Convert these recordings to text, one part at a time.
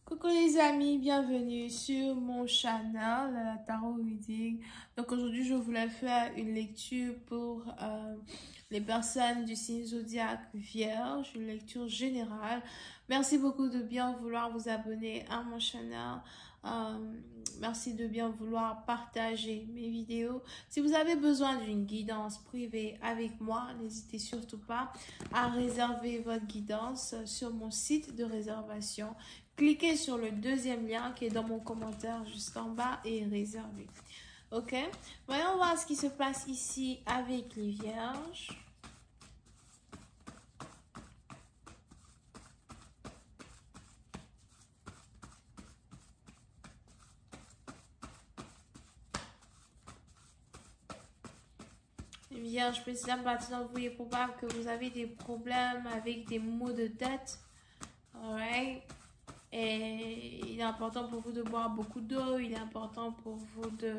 Coucou les amis, bienvenue sur mon channel Tarot Reading. Donc aujourd'hui je voulais faire une lecture pour les personnes du signe zodiaque Vierge, une lecture générale. Merci beaucoup de bien vouloir vous abonner à mon channel. Merci de bien vouloir partager mes vidéos. Si vous avez besoin d'une guidance privée avec moi, n'hésitez surtout pas à réserver votre guidance sur mon site de réservation. Cliquez sur le deuxième lien qui est dans mon commentaire juste en bas et réservez. Ok, voyons voir ce qui se passe ici avec les vierges. Les vierges, précisément maintenant, vous est probable que vous avez des problèmes avec des maux de tête. Alright. Et il est important pour vous de boire beaucoup d'eau, il est important pour vous de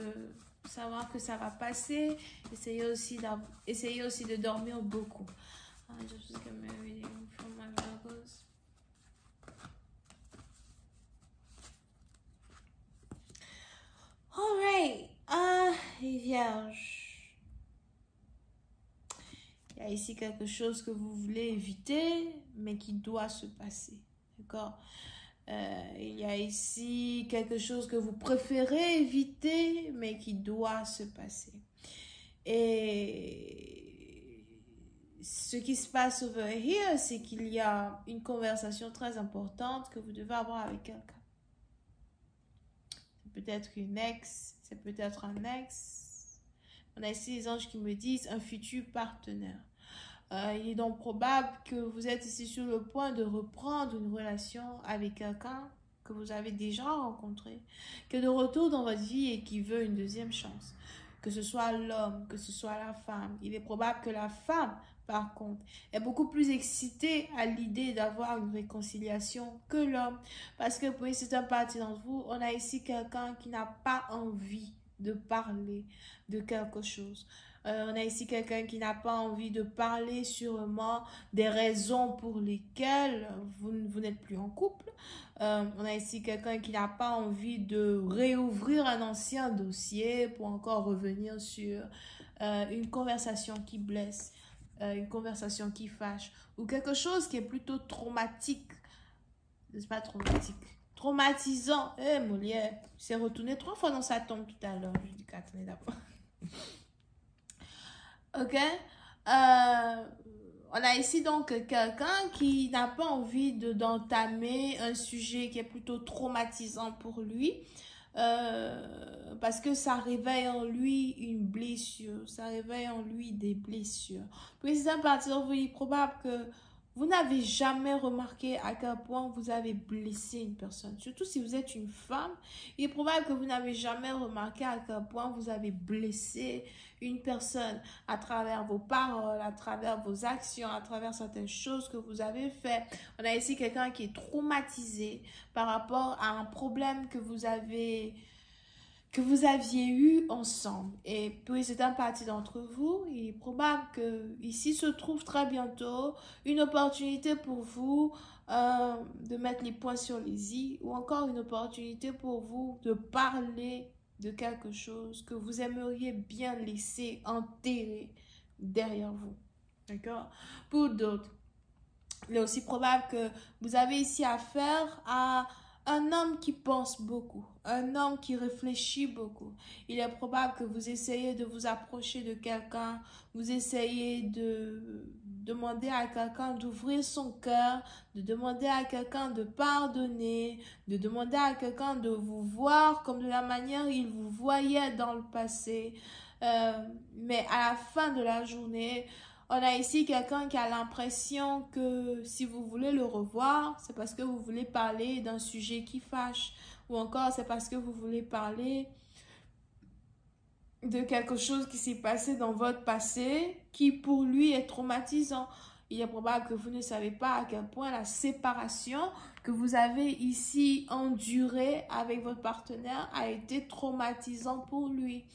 savoir que ça va passer. Essayez aussi de dormir beaucoup. Alright, les vierges. Il y a ici quelque chose que vous voulez éviter, mais qui doit se passer. D'accord? Il y a ici quelque chose que vous préférez éviter, mais qui doit se passer. Et ce qui se passe over here, c'est qu'il y a une conversation très importante que vous devez avoir avec quelqu'un. C'est peut-être une ex, c'est peut-être un ex. On a ici les anges qui me disent un futur partenaire. Il est donc probable que vous êtes ici sur le point de reprendre une relation avec quelqu'un que vous avez déjà rencontré, qui est de retour dans votre vie et qui veut une deuxième chance. Que ce soit l'homme, que ce soit la femme. Il est probable que la femme, par contre, est beaucoup plus excitée à l'idée d'avoir une réconciliation que l'homme. Parce que pour certaines parties d'entre vous, on a ici quelqu'un qui n'a pas envie de parler de quelque chose. On a ici quelqu'un qui n'a pas envie de parler sûrement des raisons pour lesquelles vous n'êtes plus en couple. On a ici quelqu'un qui n'a pas envie de réouvrir un ancien dossier pour encore revenir sur une conversation qui blesse, une conversation qui fâche, ou quelque chose qui est plutôt traumatique. C'est pas traumatique. Traumatisant. Molière, il s'est retourné 3 fois dans sa tombe tout à l'heure. Je dis qu'attendez d'abord. Ok, on a ici donc quelqu'un qui n'a pas envie d'entamer un sujet qui est plutôt traumatisant pour lui parce que ça réveille en lui une blessure, ça réveille en lui des blessures. Précisément à partir de vous, il est probable que vous n'avez jamais remarqué à quel point vous avez blessé une personne. Surtout si vous êtes une femme, il est probable que vous n'avez jamais remarqué à quel point vous avez blessé une personne à travers vos paroles, à travers vos actions, à travers certaines choses que vous avez faites. On a ici quelqu'un qui est traumatisé par rapport à un problème que vous aviez eu ensemble. Et pour certaines parties d'entre vous, il est probable que ici se trouve très bientôt une opportunité pour vous de mettre les points sur les i, ou encore une opportunité pour vous de parler de quelque chose que vous aimeriez bien laisser enterrer derrière vous. D'accord? Pour d'autres, il est aussi probable que vous avez ici affaire à un homme qui pense beaucoup, un homme qui réfléchit beaucoup. Il est probable que vous essayez de vous approcher de quelqu'un, vous essayez de demander à quelqu'un d'ouvrir son cœur, de demander à quelqu'un de pardonner, de demander à quelqu'un de vous voir comme de la manière il vous voyait dans le passé. Mais à la fin de la journée, on a ici quelqu'un qui a l'impression que si vous voulez le revoir, c'est parce que vous voulez parler d'un sujet qui fâche. Ou encore, c'est parce que vous voulez parler de quelque chose qui s'est passé dans votre passé qui pour lui est traumatisant. Il est probable que vous ne savez pas à quel point la séparation que vous avez ici endurée avec votre partenaire a été traumatisant pour lui.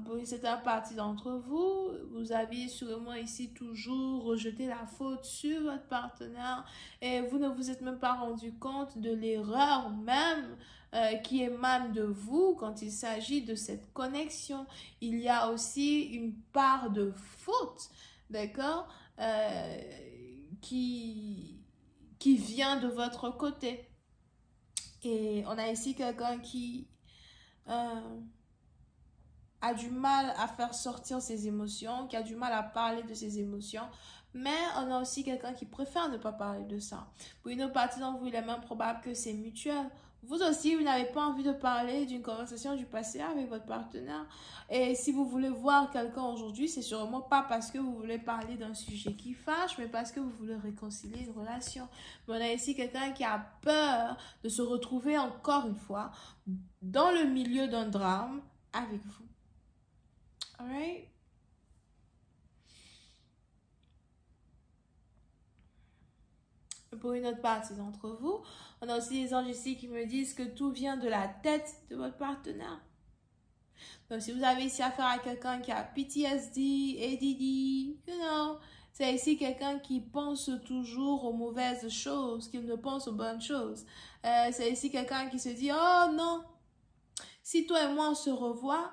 Pour une certaine partie d'entre vous, vous aviez sûrement ici toujours rejeté la faute sur votre partenaire et vous ne vous êtes même pas rendu compte de l'erreur même qui émane de vous quand il s'agit de cette connexion. Il y a aussi une part de faute, d'accord, qui vient de votre côté. Et on a ici quelqu'un qui a du mal à faire sortir ses émotions, qui a du mal à parler de ses émotions, mais on a aussi quelqu'un qui préfère ne pas parler de ça. Pour une autre partie d'entre vous, il est même probable que c'est mutuel. Vous aussi, vous n'avez pas envie de parler d'une conversation du passé avec votre partenaire. Et si vous voulez voir quelqu'un aujourd'hui, c'est sûrement pas parce que vous voulez parler d'un sujet qui fâche, mais parce que vous voulez réconcilier une relation. Mais on a ici quelqu'un qui a peur de se retrouver encore une fois dans le milieu d'un drame avec vous. Alright? Pour une autre partie d'entre vous, on a aussi des anges ici qui me disent que tout vient de la tête de votre partenaire. Donc, si vous avez ici affaire à quelqu'un qui a PTSD, ADD, you know, c'est ici quelqu'un qui pense toujours aux mauvaises choses, qui ne pense aux bonnes choses. C'est ici quelqu'un qui se dit, oh non, si toi et moi on se revoit,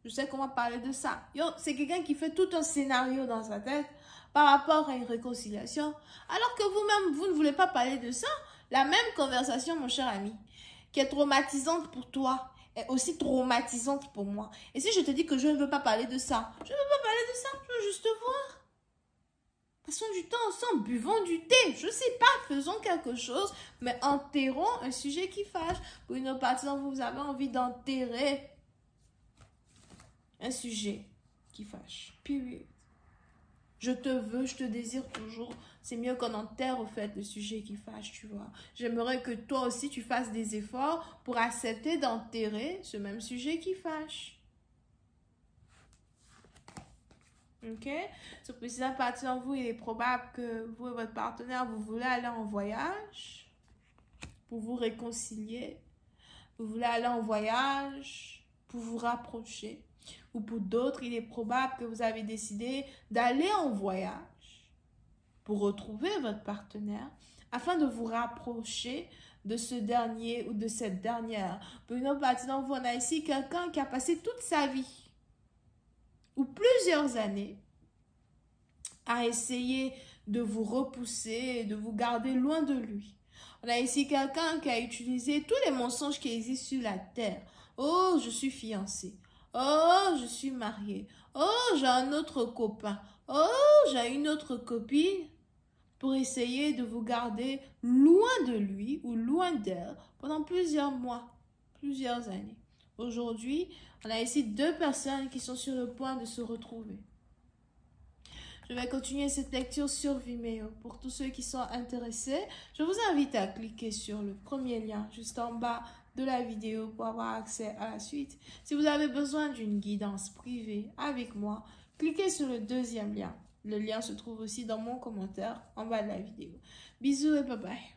je sais qu'on va parler de ça. C'est quelqu'un qui fait tout un scénario dans sa tête par rapport à une réconciliation. Alors que vous-même, vous ne voulez pas parler de ça. La même conversation, mon cher ami, qui est traumatisante pour toi, est aussi traumatisante pour moi. Et si je te dis que je ne veux pas parler de ça, je ne veux pas parler de ça, je veux juste te voir. Passons du temps ensemble, buvons du thé, je sais pas, faisons quelque chose, mais enterrons un sujet qui fâche. Pour une autre partie dont vous avez envie d'enterrer un sujet qui fâche. Period. Je te veux, je te désire toujours. C'est mieux qu'on enterre au fait le sujet qui fâche, tu vois. J'aimerais que toi aussi tu fasses des efforts pour accepter d'enterrer ce même sujet qui fâche. Ok? Sur la partie en vous, il est probable que vous et votre partenaire, vous voulez aller en voyage pour vous réconcilier. Vous voulez aller en voyage pour vous rapprocher. Ou pour d'autres, il est probable que vous avez décidé d'aller en voyage pour retrouver votre partenaire afin de vous rapprocher de ce dernier ou de cette dernière. Pour une autre partie d'entre vous, on a ici quelqu'un qui a passé toute sa vie ou plusieurs années à essayer de vous repousser et de vous garder loin de lui. On a ici quelqu'un qui a utilisé tous les mensonges qui existent sur la terre. Oh, je suis fiancée. Oh, je suis mariée. Oh, j'ai un autre copain. Oh, j'ai une autre copine. Pour essayer de vous garder loin de lui ou loin d'elle pendant plusieurs mois, plusieurs années. Aujourd'hui, on a ici deux personnes qui sont sur le point de se retrouver. Je vais continuer cette lecture sur Vimeo. Pour tous ceux qui sont intéressés, je vous invite à cliquer sur le premier lien juste en bas de la vidéo pour avoir accès à la suite. Si vous avez besoin d'une guidance privée avec moi, cliquez sur le deuxième lien. Le lien se trouve aussi dans mon commentaire en bas de la vidéo. Bisous et bye bye.